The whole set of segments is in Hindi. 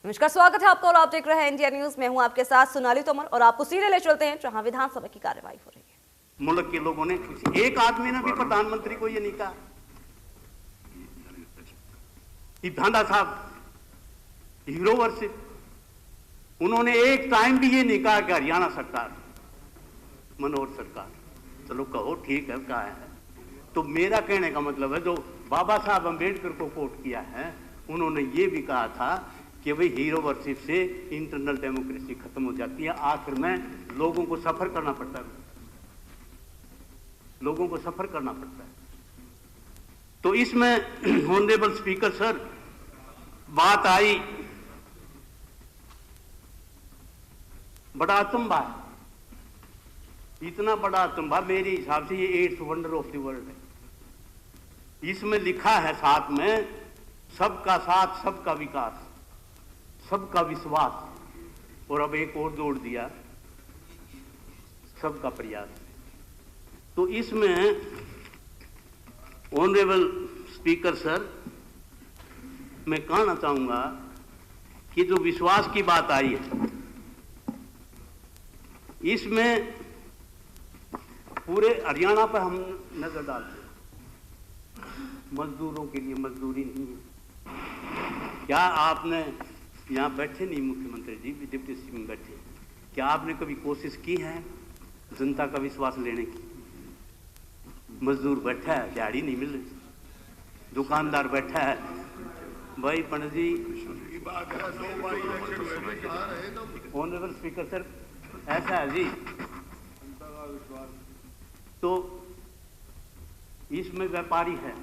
नमस्कार, स्वागत है आपका और आप देख रहे हैं इंडिया न्यूज। मैं हूं आपके साथ सोनाली तोमर और आपको सीधे ले चलते हैं जहां विधानसभा की कार्यवाही हो रही है। मुल्क के लोगों ने एक आदमी ने भी प्रधानमंत्री को ये नहीं कहा कि भांडा साहब हीरो वर्शिप, उन्होंने एक टाइम भी ये नहीं कहा कि हरियाणा सरकार, मनोहर सरकार, चलो कहो ठीक है कहा है। तो मेरा कहने का मतलब है जो बाबा साहब अम्बेडकर को कोट किया है, उन्होंने ये भी कहा था कि भाई हीरो वर्शिप से इंटरनल डेमोक्रेसी खत्म हो जाती है, आखिर में लोगों को सफर करना पड़ता है, लोगों को सफर करना पड़ता है। तो इसमें ऑनरेबल स्पीकर सर बात आई, बड़ा अचंभा है, इतना बड़ा अचंभा मेरे हिसाब से ये 8th wonder of the world है। इसमें लिखा है साथ में सबका साथ, सबका विकास, सबका विश्वास, और अब एक और जोड़ दिया सबका प्रयास। तो इसमें ऑनरेबल स्पीकर सर मैं कहना चाहूंगा कि जो विश्वास की बात आई है, इसमें पूरे हरियाणा पर हम नजर डालते हैं, मजदूरों के लिए मजदूरी नहीं है। क्या आपने यहाँ बैठे नहीं मुख्यमंत्री जी, डिप्टी सीएम बैठे, क्या आपने कभी कोशिश की है जनता का विश्वास लेने की? मजदूर बैठा है, दिहाड़ी नहीं मिल रही, दुकानदार बैठा है, भाई पंडित जी। ऑनरेबल स्पीकर सर ऐसा है जी, तो इसमें व्यापारी है,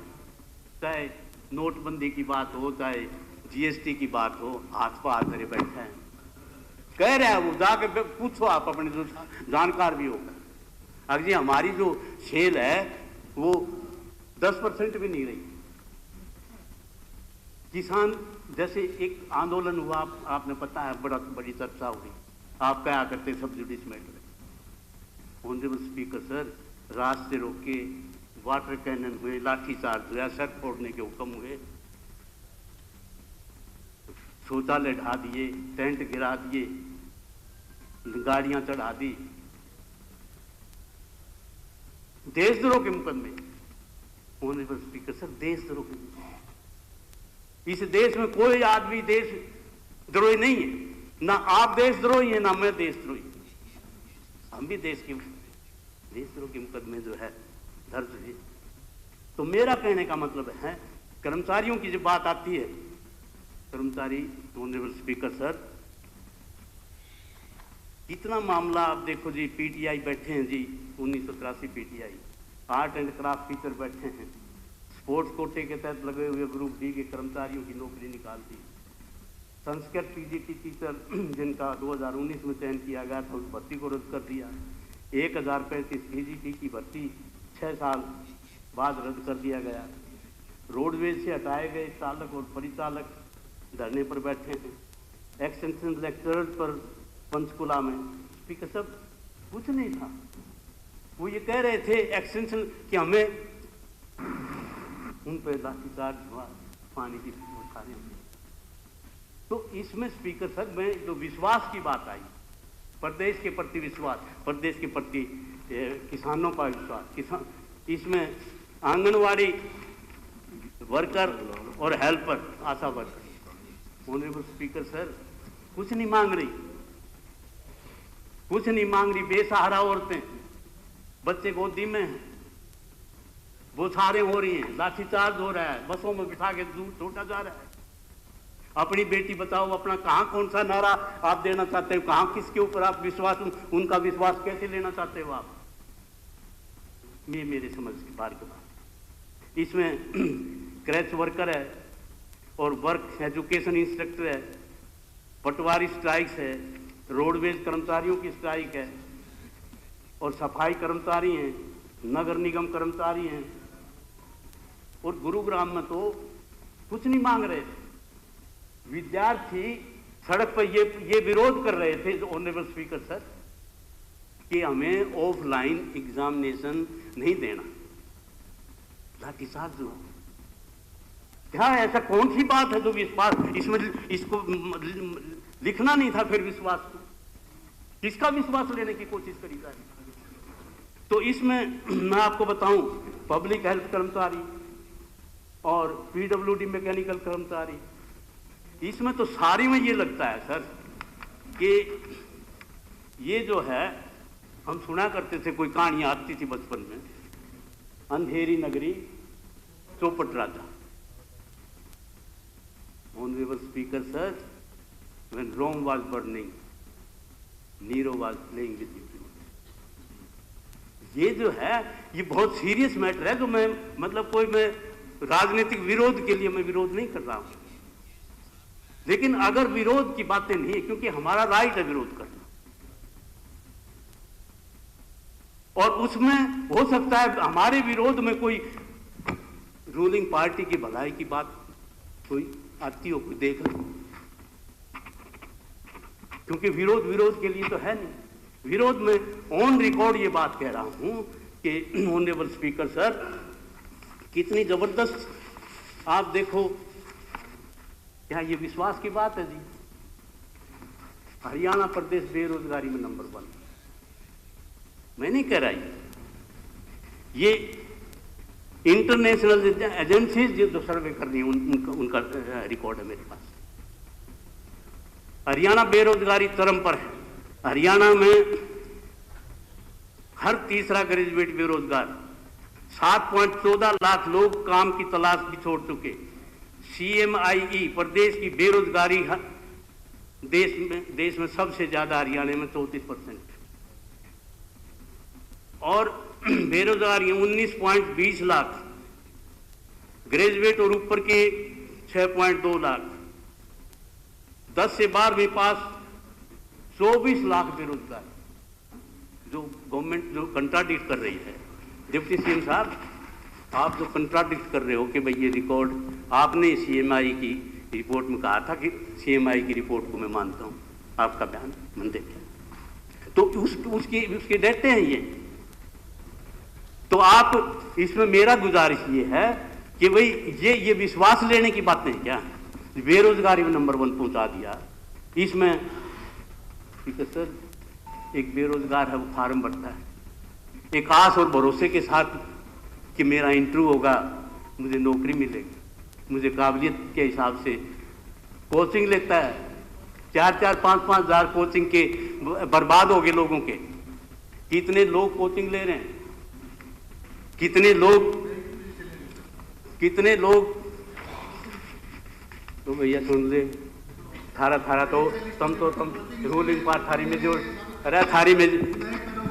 चाहे नोटबंदी की बात हो, चाहे जीएसटी की बात हो, हाथ पर हाथ धरे बैठे हैं, कह रहे हैं वो, जाके पूछो आप अपने जो जानकार भी हो। अगर जी हमारी जो सेल है वो 10% भी नहीं रही। किसान जैसे एक आंदोलन हुआ, आपने पता है, बड़ी चर्चा हुई, आप क्या करते subsidies matter. Honourable speaker sir रास्ते रोके, वाटर कैनन हुए, लाठीचार्ज हुआ, सर फोड़ने के हुक्म हुए, शौचालय ढा दिए, टेंट गिरा दिए, गाड़ियां चढ़ा दी, देशद्रोह के मुकदमे। ऑनरेबल स्पीकर सर देशद्रोह के मुकदमे, इस देश में कोई आदमी देशद्रोही नहीं है, ना आप देशद्रोही है ना मैं देशद्रोही, हम भी देशद्रोह के मुकदमे जो है दर्ज है। तो मेरा कहने का मतलब है, कर्मचारियों की जब बात आती है, कर्मचारी, ऑनरेबल स्पीकर सर, इतना मामला आप देखो जी, पीटीआई बैठे हैं जी, 1983 PTI, art and craft teacher बैठे हैं, स्पोर्ट्स कोटे के तहत लगे हुए ग्रुप डी के कर्मचारियों की नौकरी निकाल दी, संस्कृत पीजीटी टीचर जिनका 2019 में चयन किया गया था, उस भर्ती को रद्द कर दिया। 1035 पीजीटी की भर्ती 6 साल बाद रद्द कर दिया गया। रोडवेज से हटाए गए चालक और परिचालक धरने पर बैठे हैं। एक्सटेंशन लेक्चरर्स पर पंचकुला में स्पीकर साहब कुछ नहीं था, वो ये कह रहे थे एक्सटेंशन कि हमें उन पर लाठीचार्ज हुआ, पानी की खाने। तो इसमें स्पीकर साहब में जो विश्वास की बात आई, प्रदेश के प्रति विश्वास, प्रदेश के प्रति किसानों का विश्वास, किसान, इसमें आंगनवाड़ी वर्कर और हेल्पर, आशा वर्कर। ऑनरेबल स्पीकर सर कुछ नहीं मांग रही, कुछ नहीं मांग रही, बेसहारा औरतें, बच्चे गोदी में हैं, बौछारें हो रही हैं, लाठीचार्ज हो रहा है, बसों में बिठा के दूर छोटा जा रहा है। अपनी बेटी बचाओ अपना कहाँ कौन सा नारा आप देना चाहते हो, कहाँ किसके ऊपर आप विश्वास, उनका विश्वास कैसे लेना चाहते हो आप? ये मेरे समझ की बात की बात। इसमें क्रैच वर्कर है और वर्क एजुकेशन इंस्ट्रक्टर है, पटवारी स्ट्राइक्स है, रोडवेज कर्मचारियों की स्ट्राइक है, और सफाई कर्मचारी हैं, नगर निगम कर्मचारी हैं, और गुरुग्राम में तो कुछ नहीं मांग रहे थे। विद्यार्थी सड़क पर ये विरोध कर रहे थे ऑनरेबल स्पीकर सर कि हमें ऑफलाइन एग्जामिनेशन नहीं देना, लाठीचार्ज हुआ। क्या ऐसा कौन सी बात है जो विश्वास इसमें इसको लिखना नहीं था? फिर विश्वास को किसका विश्वास लेने की कोशिश करी जाए? तो इसमें मैं आपको बताऊं, पब्लिक हेल्थ कर्मचारी और पीडब्ल्यूडी मैकेनिकल कर्मचारी, इसमें तो सारी में ये लगता है सर कि ये जो है, हम सुना करते थे, कोई कहानियां आती थी बचपन में, अंधेरी नगरी चौपट राजा। Honourable speaker sir, when Rome was burning, Nero was playing with you. ये जो है ये बहुत सीरियस मैटर है, जो मैं मतलब कोई मैं राजनीतिक विरोध के लिए मैं विरोध नहीं कर रहा हूं, लेकिन अगर विरोध की बातें नहीं है, क्योंकि हमारा राइट है विरोध करना, और उसमें हो सकता है हमारे विरोध में कोई रूलिंग पार्टी की भलाई की बात कोई आती हो, कोई देख ले, क्योंकि विरोध के लिए तो है नहीं। विरोध में ऑन रिकॉर्ड ये बात कह रहा हूं कि ऑनरेबल स्पीकर सर, कितनी जबरदस्त आप देखो, क्या ये विश्वास की बात है जी? हरियाणा प्रदेश बेरोजगारी में नंबर 1। मैं नहीं कह रहा, ये इंटरनेशनल एजेंसीज जो सर्वे कर रही हैं उनका रिकॉर्ड है मेरे पास। हरियाणा बेरोजगारी चरम पर है। हरियाणा में हर तीसरा ग्रेजुएट बेरोजगार, 7.14 लाख लोग काम की तलाश भी छोड़ चुके। CMIE प्रदेश की बेरोजगारी देश में सबसे ज्यादा हरियाणा में 34%, और बेरोजगारी 19.20 लाख, ग्रेजुएट और ऊपर के 6.2 लाख, 10 से 12वीं पास 24 लाख बेरोजगार, जो गवर्नमेंट जो कंट्राडिक्ट कर रही है। डिप्टी सीएम साहब, आप जो कंट्राडिक्ट कर रहे हो कि भाई ये रिकॉर्ड आपने CMI की रिपोर्ट में कहा था कि CMI की रिपोर्ट को मैं मानता हूं, आपका बयान मैंने देखा, तो उसकी डेटे हैं ये। तो आप इसमें मेरा गुजारिश ये है कि भाई ये विश्वास लेने की बातें हैं क्या? बेरोजगारी में नंबर 1 पहुंचा दिया। इसमें ठीक है सर, एक बेरोजगार है, वो फार्म भरता है एक आस और भरोसे के साथ कि मेरा इंटरव्यू होगा, मुझे नौकरी मिलेगी, मुझे काबिलियत के हिसाब से कोचिंग लेता है। 4-4, 5-5 हजार कोचिंग के बर्बाद हो गए लोगों के। कितने लोग कोचिंग ले रहे हैं, कितने लोग तो भैया सुन ले, थारा तो तुम रूलिंग पार्ट थारी में जो अरे थारी में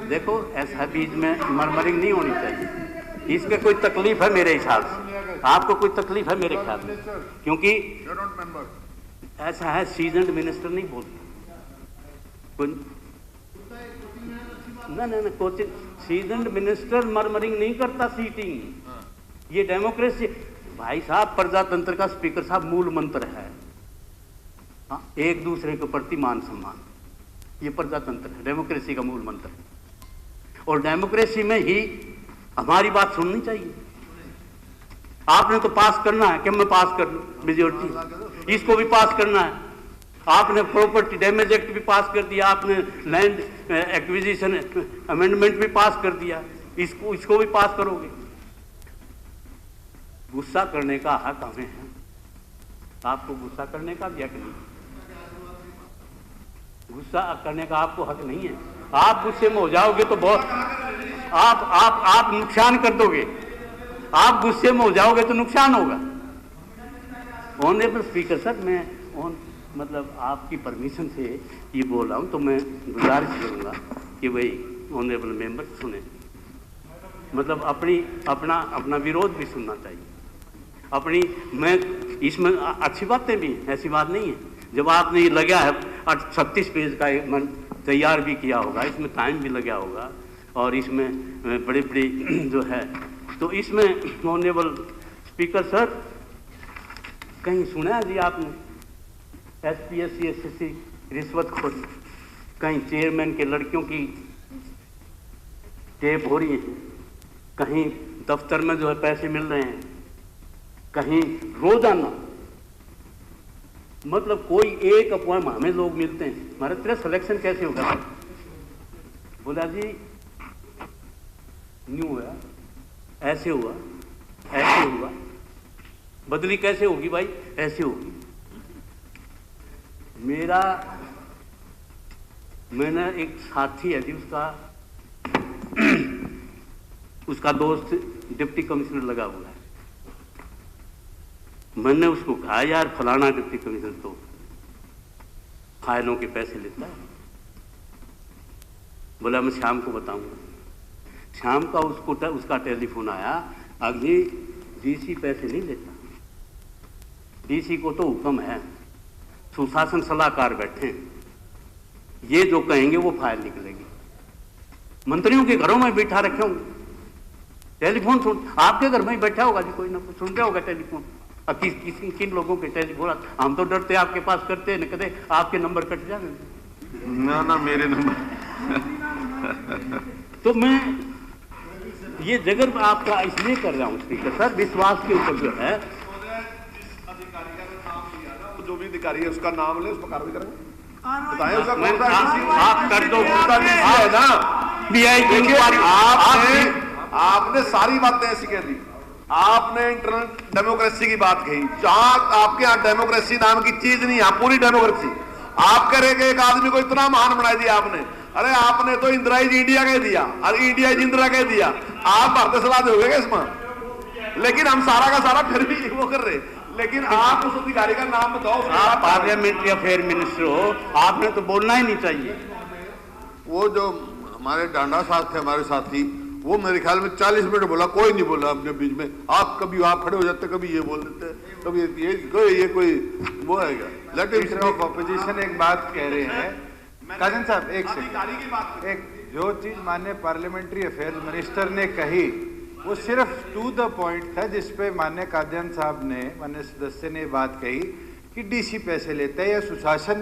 देखो, ऐसा बीच में मरमरिंग नहीं होनी चाहिए। इसके कोई तकलीफ है मेरे हिसाब से, आपको कोई तकलीफ है मेरे ख्याल में, क्योंकि ऐसा है सीजन्ड मिनिस्टर नहीं बोलते ना कोचिंग। सीजन्ड मिनिस्टर मरमरिंग नहीं करता, सीटिंग। ये डेमोक्रेसी भाई साहब, प्रजातंत्र का स्पीकर साहब मूल मंत्र है। हाँ, एक दूसरे के प्रति मान सम्मान, ये प्रजातंत्र है, डेमोक्रेसी का मूल मंत्र है। और डेमोक्रेसी में ही हमारी बात सुननी चाहिए। आपने तो पास करना है कि मैं पास कर लूं मेजोरिटी, इसको भी पास करना है। आपने प्रॉपर्टी डैमेज एक्ट भी पास कर दिया, आपने लैंड एक्विजिशन अमेंडमेंट भी पास कर दिया, इसको भी पास करोगे। गुस्सा करने का हक हमें है, आपको गुस्सा करने का भी हक नहीं। गुस्सा करने का आपको हक नहीं है। आप गुस्से में हो जाओगे तो बहुत आप नुकसान कर दोगे। आप गुस्से में हो जाओगे तो नुकसान होगा। ऑनरेबल स्पीकर सर, मैं मतलब आपकी परमिशन से ये बोल रहा हूँ, तो मैं गुजारिश करूँगा कि भाई ऑनरेबल मेंबर सुने, मतलब अपना विरोध भी सुनना चाहिए। मैं इसमें अच्छी बातें भी हैं, ऐसी बात नहीं है। जब आपने ये लगा है 36 पेज का तैयार भी किया होगा, इसमें टाइम भी लगा होगा, और इसमें बड़े जो है, तो इसमें ऑनरेबल स्पीकर सर, कहीं सुना है जी आपने SPSC SSC रिश्वतखोरी? कहीं चेयरमैन के लड़कियों की टेप हो रही है, कहीं दफ्तर में जो है पैसे मिल रहे हैं, कहीं रोजाना मतलब कोई एक अपॉइंट हमें लोग मिलते हैं, हमारे तेरा सिलेक्शन कैसे होगा? बोला जी न्यू हुआ, ऐसे हुआ, ऐसे हुआ, बदली कैसे होगी भाई? ऐसे होगी। मैंने एक साथी है जी, उसका दोस्त डिप्टी कमिश्नर लगा हुआ है। मैंने उसको कहा यार फलाना डिप्टी कमिश्नर तो फाइलों के पैसे लेता है। बोला मैं शाम को बताऊंगा। शाम का उसका टेलीफोन आया, अगली डीसी पैसे नहीं लेता, डीसी को तो हुक्म है, सुशासन सलाहकार बैठे हैं, ये जो कहेंगे वो फाइल निकलेगी। मंत्रियों के घरों में बिठा रखे होंगे, टेलीफोन सुन, आपके घर में ही बैठा होगा जी, कोई ना कोई सुन रहा होगा टेलीफोन। अब किन लोगों के टेलीफोन, हम तो डरते आपके पास करते हैं, कदे आपके नंबर कट जाए ना मेरे नंबर। तो मैं ये जगह आपका इसलिए कर रहा हूँ स्पीकर सर, विश्वास के ऊपर जो है, जो भी अधिकारी है उसका नाम ले, उस पर कार्रवाई करेंगे। बताएं उसका कौन सा आप कर दो है ना। आपने सारी बातें ऐसी कह दी, आपने इंटरनल डेमोक्रेसी की बात कही, जहां आपके यहाँ डेमोक्रेसी नाम की चीज नहीं है, पूरी डेमोक्रेसी। आप करेंगे एक आदमी को इतना महान बना दिया आपने, अरे आपने तो इंदिरा इंडिया कह दिया और इंडिया इंदिरा कह दिया, आप भारतीय सलाह दोगे इसमें? लेकिन हम सारा का सारा फिर भी वो कर रहे, लेकिन आप उस अधिकारी का नाम बताओ। आप पार्लियामेंट्री अफेयर मिनिस्टर हो, आपने तो बोलना ही नहीं चाहिए। वो जो हमारे डांडा साहब थे, हमारे साथी, वो मेरे ख्याल में 40 मिनट बोला, कोई नहीं बोला अपने बीच में। आप कभी आप खड़े हो जाते, कभी ये बोल देते, कभी ये कोई वो है क्या? लीडर ऑफ ऑपोजिशन एक बात कह रहे हैं, काजन साहब एक सेकंड, एक जो चीज माननीय पार्लियामेंट्री अफेयर मिनिस्टर ने कही वो सिर्फ टू द पॉइंट था, जिसपे माननीय काजन साहब ने, माननीय सदस्य ने बात कही कि डीसी पैसे लेता है या सुशासन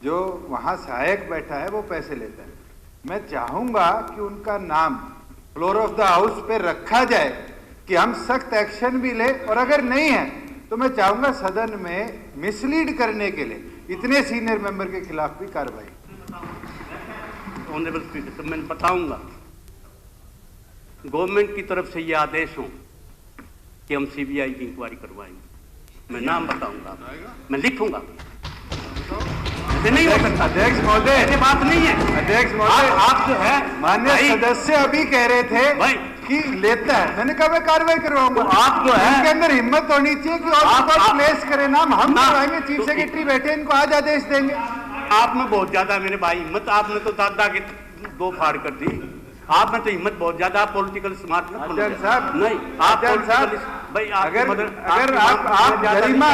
जो वहां सहायक बैठा है वो पैसे लेता है। मैं चाहूंगा कि उनका नाम फ्लोर ऑफ द हाउस पे रखा जाए कि हम सख्त एक्शन भी ले, और अगर नहीं है तो मैं चाहूंगा सदन में मिसलीड करने के लिए इतने सीनियर मेंबर के खिलाफ भी कार्रवाई। ऑनरेबल स्पीकर, मैं बताऊंगा गवर्नमेंट की तरफ से ये आदेश हो कि हम सीबीआई की इंक्वायरी करवाएंगे, मैं नाम बताऊंगा, मैं लिखूंगा। नहीं हो सकता अध्यक्ष महोदय, ऐसी बात नहीं है अध्यक्ष महोदय। आप जो है माननीय सदस्य अभी कह रहे थे भाई कि लेता है, मैंने कहा मैं कार्रवाई करवाऊंगा। तो आप जो है इनके अंदर हिम्मत होनी चाहिए कि और प्लेस करे नाम, हम करवाएंगे, चीफ सेक्रेटरी बैठे, इनको आज आदेश देंगे। आप में बहुत ज्यादा मेरे भाई हिम्मत, आपने तो दादा के दो फाड़ कर दी, आप में तो हिम्मत बहुत ज्यादा, आप पॉलिटिकल स्मार्ट साहब नहीं, आप भाई अगर आप गरिमा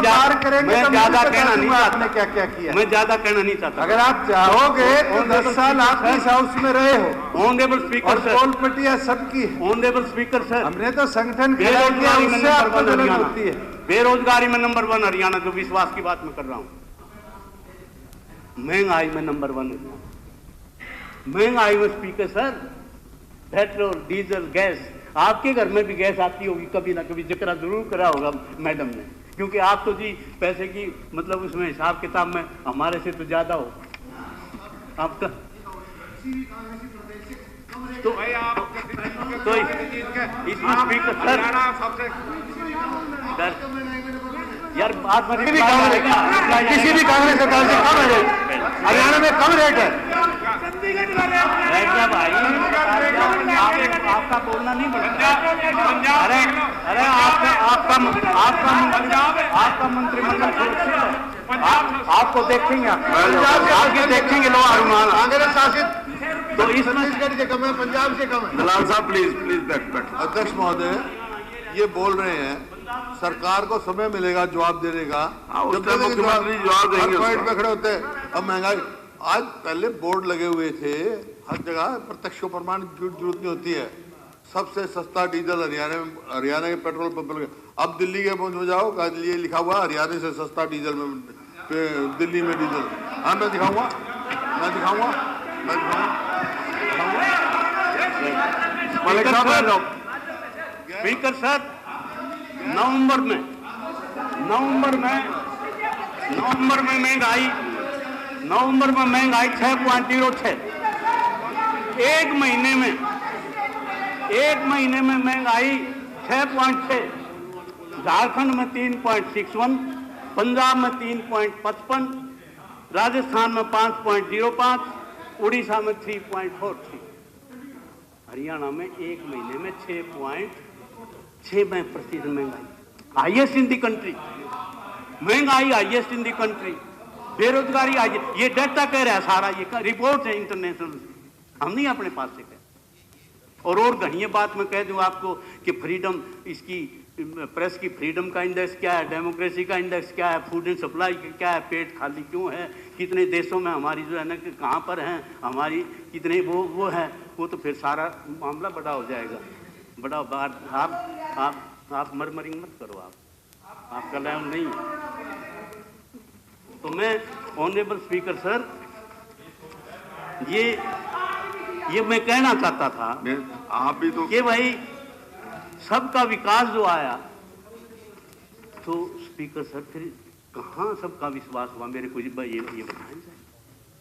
पार करेंगे मैं तो ज्यादा कहना नहीं चाहता, आपने क्या क्या किया, मैं ज्यादा कहना नहीं चाहता। अगर आप चाहोगे तो 10 साल आप इस हाउस में रहे हो। ऑनरेबल स्पीकर सर, पोल पटिया सबकी है। ऑनरेबल स्पीकर सर, हमने तो संगठन खड़ा किया, उससे आपको जलन होती है। बेरोजगारी में नंबर 1 हरियाणा, जो विश्वास की बात मैं कर रहा हूँ। महंगाई में नंबर 1 हरियाणा, महंगाई में speaker sir, petrol diesel gas, आपके घर में भी गैस आती होगी, कभी ना कभी जिक्र जरूर करा होगा मैडम ने, क्योंकि आप तो जी पैसे की मतलब उसमें हिसाब किताब में हमारे से तो ज्यादा हो आपका। तो इसमें स्पीकर सर यार बात किसी भी कांग्रेस सरकार से कम है, हरियाणा में कम रेट है भाई, आपका बोलना नहीं बनता। अरे आपका मंत्रिमंडल सुरक्षित है, आपको देखेंगे, आगे देखेंगे लोग अनुमान कांग्रेस शासित, तो इस छत्तीसगढ़ से कम है, पंजाब से कम है। दलाल साहब प्लीज बैठ। अध्यक्ष महोदय ये बोल रहे हैं सरकार को समय मिलेगा जवाब देने का, जब मुख्यमंत्री जवाब देंगे पॉइंट पे खड़े होते हैं। अब महंगाई, आज पहले बोर्ड लगे हुए थे हर जगह, प्रत्यक्ष प्रमाण की जरूरत नहीं होती है, सबसे सस्ता डीजल हरियाणा के पेट्रोल पंप लगे। अब दिल्ली के पहुंच जाओ, ये लिखा हुआ हरियाणा से सस्ता डीजल में, दिल्ली में डीजल। हाँ मैं दिखाऊंगा स्पीकर सर, नवंबर में महंगाई 6.06। एक महीने में महंगाई 6.6। झारखंड में 3.61, पंजाब में 3.55, राजस्थान में 5.05, उड़ीसा में 3.43, हरियाणा में एक महीने में 6.6% महंगाई, हाईएस्ट इन दी कंट्री। महंगाई हाईएस्ट इन दी कंट्री, बेरोजगारी हाईएस्ट। ये डेटा कह रहा है सारा, ये रिपोर्ट है इंटरनेशनल, हम नहीं अपने पास से कह। और घनी बात मैं कह दूं आपको कि फ्रीडम, इसकी प्रेस की फ्रीडम का इंडेक्स क्या है, डेमोक्रेसी का इंडेक्स क्या है, फूड एंड सप्लाई क्या है, पेट खाली क्यों है, कितने देशों में हमारी जो है ना कि कहाँ पर हैं हमारी, कितने वो है, वो तो फिर सारा मामला बड़ा हो जाएगा। बड़ा बात आप मरमरिंग मत करो, आपका लाभ नहीं है। तो मैं ऑनरेबल स्पीकर सर, ये मैं कहना चाहता था आप भी तो कि भाई सबका विकास जो आया, तो स्पीकर सर फिर कहाँ सबका विश्वास हुआ? मेरे को ये बताएं,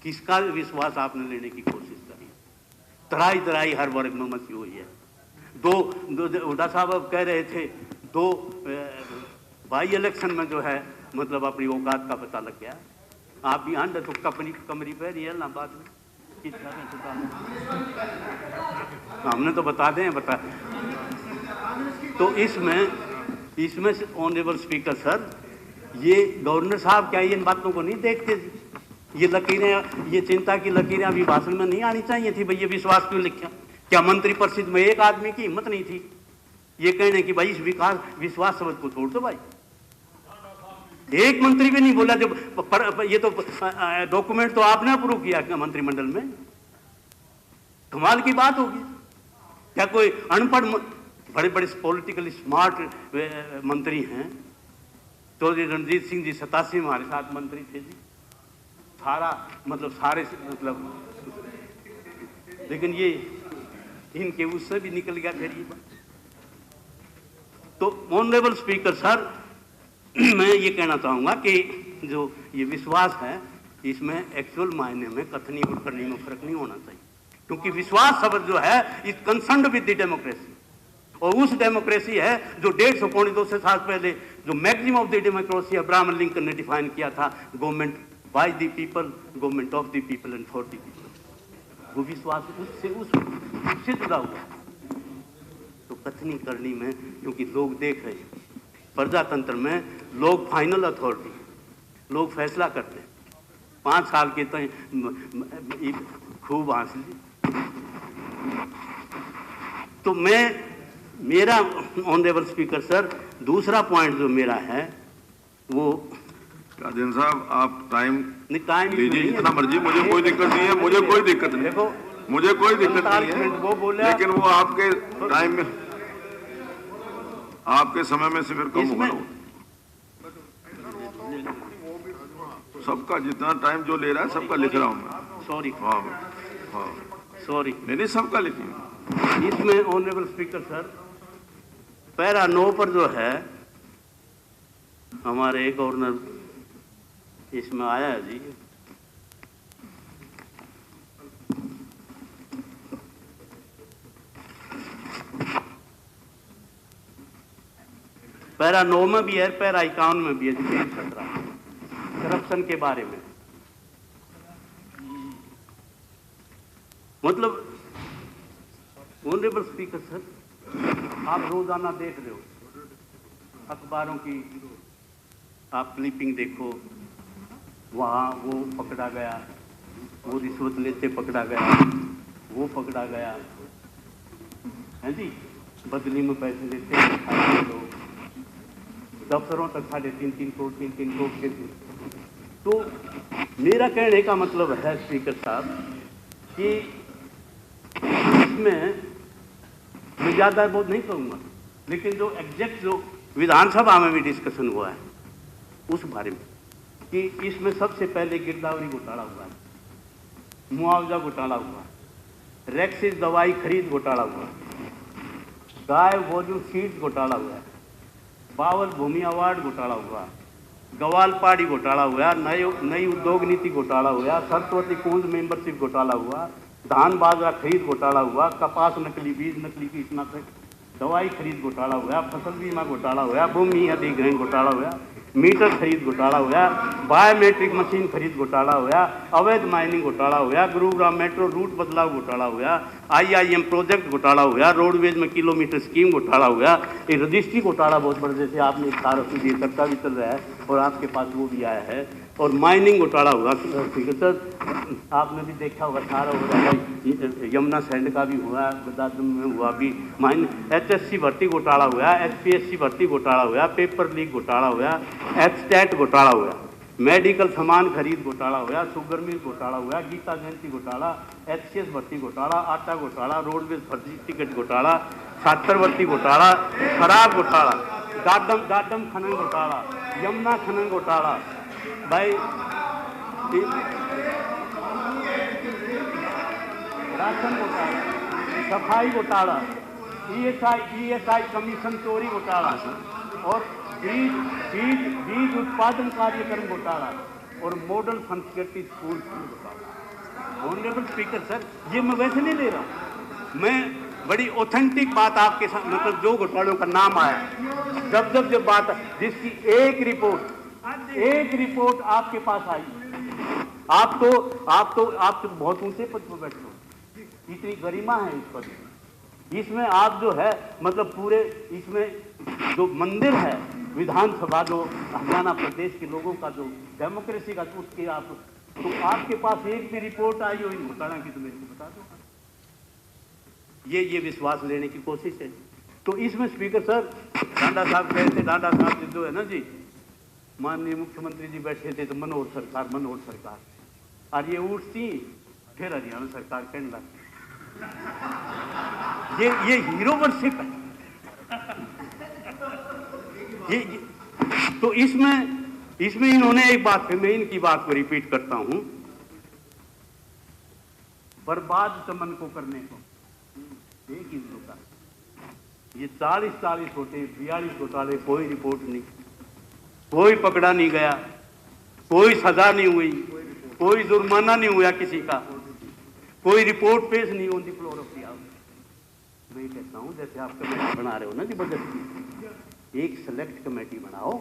किसका विश्वास आपने लेने की कोशिश करी? तराई हर वर्ग में मची हुई है। दो हुड्डा साहब अब कह रहे थे, 2 बाई इलेक्शन में जो है मतलब अपनी औकात का पता लग गया। आप भी आंड तो कमरी पे रियल ना बात में हमने तो बता दें तो इसमें ऑनरेबल स्पीकर सर, ये गवर्नर साहब क्या इन बातों को नहीं देखते? ये लकीरें, ये चिंता की लकीरें अभी भाषण में नहीं आनी चाहिए थी? भाई ये विश्वास क्यों लिखा? क्या मंत्री परिषद में एक आदमी की हिम्मत नहीं थी ये कहने की भाई इस विश्वास शब्द को छोड़ दो? भाई एक मंत्री भी नहीं बोला। जब ये तो डॉक्यूमेंट तो आपने अप्रूव किया मंत्रिमंडल में, कमाल की बात होगी। क्या कोई अनपढ़ बड़े पॉलिटिकली स्मार्ट मंत्री हैं? चौधरी रणजीत सिंह जी 87 में हमारे साथ मंत्री थे जी, लेकिन ये इनके उससे भी निकल गया फिर ये बात। तो ऑनरेबल स्पीकर सर, मैं ये कहना चाहूंगा कि जो ये विश्वास है, इसमें एक्चुअल मायने में कथनी और करनी में फर्क नहीं होना चाहिए, क्योंकि विश्वास शब्द जो है is concerned with the democracy, और उस डेमोक्रेसी है जो 150-200 साल पहले जो maximum of the democracy Abraham Lincoln ने डिफाइन किया था, government by the people, government of the people and for the people. वो विश्वास उससे जुड़ा हुआ। तो कथनी करनी में, क्योंकि लोग देख रहे हैं, प्रजातंत्र में लोग फाइनल अथॉरिटी, लोग फैसला करते हैं। 5 साल के तय खूब हासिल। तो मेरा ऑनरेबल स्पीकर सर, दूसरा पॉइंट जो मेरा है वो, राजेंद्र साहब आप टाइम लीजिए जितना मर्जी, मुझे कोई दिक्कत नहीं है, मुझे कोई दिक्कत नहीं, देखो मुझे कोई दिक्कत नहीं है, वो बोले, लेकिन वो आपके टाइम में, आपके समय में से फिर कम होगा। सबका जितना टाइम जो ले रहा है सबका लिख रहा हूँ मैं। सॉरी, हाँ सॉरी, नहीं सबका लिखिए। इसमें ऑनरेबल स्पीकर सर, पैरा 9 पर जो है हमारे गवर्नर इसमें आया है जी, पैरा 9 में भी है, पैरा 51 में भी है, करप्शन के बारे में। मतलब ऑनरेबल स्पीकर सर, आप रोजाना देख रहे हो अखबारों की, आप क्लिपिंग देखो, वहाँ वो पकड़ा गया, वो रिश्वत लेते पकड़ा गया, वो पकड़ा गया है जी, बदली में पैसे लेते लोग, दफ्तरों तक 3.5 करोड़ 3 करोड़ के थे। तो मेरा कहने का मतलब है स्पीकर साहब कि इसमें मैं ज़्यादा बहुत नहीं कहूँगा, लेकिन जो एग्जैक्ट जो विधानसभा में भी डिस्कशन हुआ है उस बारे में, कि इसमें सबसे पहले गिरदावरी घोटाला हुआ है, मुआवजा घोटाला हुआ है, रैक्सिस दवाई खरीद घोटाला हुआ है, गाय वॉल्यूम सीड्स घोटाला हुआ है, बावल भूमि अवार्ड घोटाला हुआ, गवाल पहाड़ी घोटाला हुआ, नई उद्योग नीति घोटाला हुआ, सरस्वती कुंज मेंबरशिप घोटाला हुआ, धान बाजरा खरीद घोटाला हुआ, कपास नकली बीज नकली कीटनाशक दवाई खरीद घोटाला हुआ, फसल बीमा घोटाला हुआ, भूमि अधिग्रहण घोटाला हुआ, मीटर खरीद घोटाला हुआ, बायोमेट्रिक मशीन खरीद घोटाला हुआ, अवैध माइनिंग घोटाला हुआ, गुरुग्राम मेट्रो रूट बदलाव घोटाला हुआ, IIM प्रोजेक्ट घोटाला हुआ, रोडवेज में किलोमीटर स्कीम घोटाला हुआ, ये रजिस्ट्री घोटाला बहुत बड़ा, जैसे आपने 1800 चर्चा भी चल रहा है और आपके पास वो भी आया है, और माइनिंग घोटाला हुआ। ठीक है सर, आपने भी देखा होगा, सारा हो रहा है, यमुना सैंड का भी हुआ, गुजरात में हुआ भी, HSC भर्ती घोटाला हुआ, HPSC भर्ती घोटाला हुआ, पेपर लीक घोटाला हुआ, एचटेट घोटाला हुआ, मेडिकल सामान खरीद घोटाला हुआ, शुगर मिल घोटाला हुआ, गीता जयंती घोटाला, HCS भर्ती घोटाला, आटा घोटाला, रोडवेज भर्ती टिकट घोटाला, छात्रवृत्ति घोटाला, खराब घोटाला, गाडम खनन घोटाला, यमुना खनन घोटाला, भाई राशन घोटाला, सफाई घोटाला, ESI कमीशन चोरी घोटाला, और बीज उत्पादन कार्यक्रम घोटाला, और मॉडल संस्कृति स्कूल घोटाला। ऑनरेबल स्पीकर सर, ये मैं वैसे नहीं ले रहा हूँ, मैं बड़ी ऑथेंटिक बात आपके साथ, मतलब जो घोटालों का नाम आया, जब बात, जिसकी एक रिपोर्ट आपके पास आई, आप तो बहुत ऊंचे पद पर बैठे हो, इतनी गरिमा है इस पद में, इसमें आप जो है मतलब पूरे, इसमें जो मंदिर है विधानसभा, जो हरियाणा प्रदेश के लोगों का जो डेमोक्रेसी का, उसके आप, तो आपके पास एक भी रिपोर्ट आई हो इन घोटाला की तो मेरे को बता दो। ये विश्वास लेने की कोशिश है। तो इसमें स्पीकर सर, डांडा साहब कहे थे, डांडा साहब जो है ना जी, माननीय मुख्यमंत्री जी बैठे थे तो मनोहर सरकार, और ये उठती फिर हरियाणा सरकार कहने लगती, ये हीरो वर्शिप है। ये तो इसमें इन्होंने एक बात, फिर मैं इनकी बात को रिपीट करता हूं, बर्बाद चमन को करने को एक ही होता, ये 40 होते, 42 घोटाले, कोई रिपोर्ट नहीं, कोई पकड़ा नहीं गया, कोई सजा नहीं हुई, कोई जुर्माना नहीं हुआ किसी का, कोई रिपोर्ट पेश नहीं होती फ्लोर ऑफ द हाउस। मैं कहता हूं जैसे आप कमेटी बना रहे हो ना जी बजट की, एक सेलेक्ट कमेटी बनाओ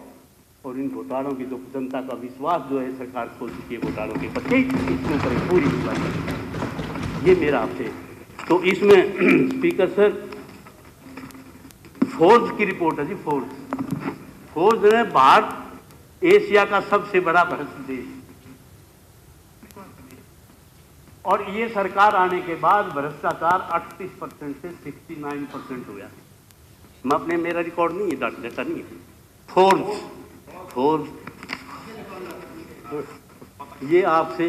और इन घोटालों की जो जनता का विश्वास जो है सरकार खोल चुकी है घोटालों के प्रति, इसके ऊपर पूरी विश्वास, ये मेरा आपसे। तो इसमें स्पीकर सर, फोर्स की रिपोर्ट है जी, फोर्स जो है भारत एशिया का सबसे बड़ा भ्रष्ट देश, और ये सरकार आने के बाद भ्रष्टाचार 38% से 69% हुआ। मैं अपने, मेरा रिकॉर्ड नहीं है, डाटा नहीं है, फोर्स ये आपसे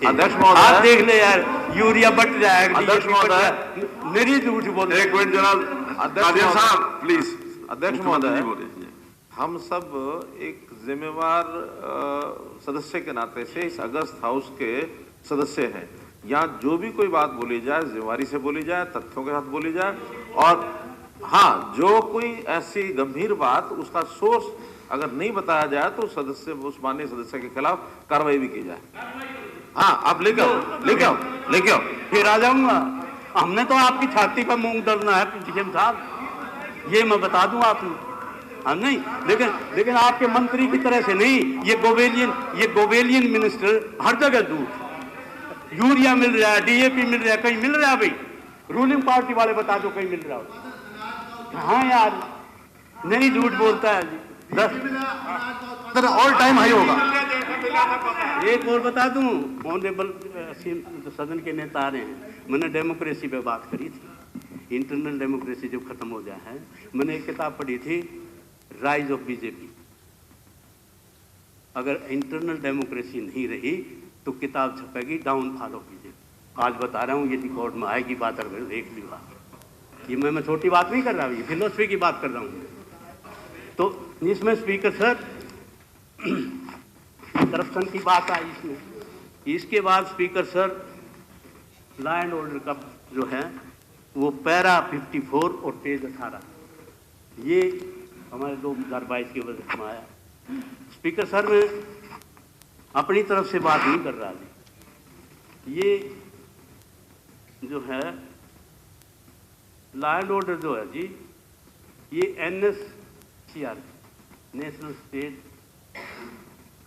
अध्यक्ष महोदय, आप देख ले यार, यूरिया बट जाएगा। अध्यक्ष महोदय, मेरी झूठ बोल, एक मिनट जनाब, अध्यक्ष साहब प्लीज। अध्यक्ष महोदय, हम सब एक जिम्मेवार सदस्य के नाते से इस अगस्त हाउस के सदस्य हैं। यहाँ जो भी कोई बात बोली जाए जिम्मेवारी से बोली जाए, तथ्यों के साथ बोली जाए, और हाँ, जो कोई ऐसी गंभीर बात उसका सोर्स अगर नहीं बताया जाए तो सदस्य, उस माननीय सदस्य के खिलाफ कार्रवाई भी की जाए। हाँ, आप लेके आओ, फिर आ जाऊंगा। हमने तो आपकी छाती पर मूंग डलना है पीएम साहब, ये मैं बता दूं आपको। हाँ नहीं, लेकिन आपके मंत्री की तरह से नहीं, ये गोवेलियन मिनिस्टर हर जगह दूध, यूरिया मिल रहा है, DAP मिल रहा है, कहीं मिल रहा है भाई? रूलिंग पार्टी वाले बता दो कहीं मिल रहा हो। हाँ यार, नहीं झूठ बोलता है जी। 10 ऑल टाइम हाई होगा। एक और बता दूं, ऑनरेबल सदन के नेता आ रहे हैं, मैंने डेमोक्रेसी पे बात करी थी, इंटरनल डेमोक्रेसी जब खत्म हो जाए है, मैंने एक किताब पढ़ी थी, राइज ऑफ बीजेपी। अगर इंटरनल डेमोक्रेसी नहीं रही तो किताब छपेगी डाउनफॉल ऑफ बीजेपी। आज बता रहा हूँ, ये रिकॉर्ड में आएगी बात, अगर देख ली बात, ये मैं छोटी बात नहीं कर रहा हूँ, ये फिलोसफी की बात कर रहा हूँ। तो इसमें स्पीकर सर करप्शन की बात आई इसमें। इसके बाद speaker sir law and order का जो है वो पैरा 54 और पेज 18, ये हमारे 2022 की वजह से आया। स्पीकर सर, मैं अपनी तरफ से बात नहीं कर रहा जी। ये जो है लॉ एंड ऑर्डर जो है जी, ये NSCR, national state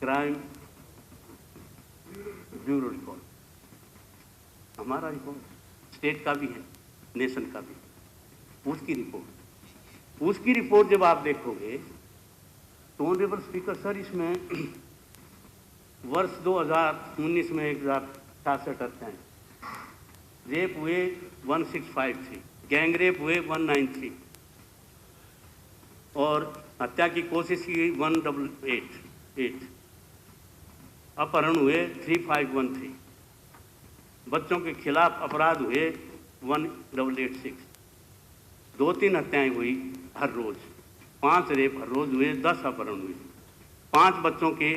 crime bureau report, हमारा रिपोर्ट स्टेट का भी है, नेशन का भी, उसकी रिपोर्ट जब आप देखोगे तो ऑनरेबल स्पीकर सर, इसमें वर्ष 2019 में 1066 हत्याएं, रेप हुए 1653, गैंग रेप हुए 193 और हत्या की कोशिश की 188, अपहरण हुए 3513, बच्चों के खिलाफ अपराध हुए 1886, 2-3 हत्याएं हुई हर रोज, 5 रेप हर रोज हुए, 10 अपहरण हुए, 5 बच्चों के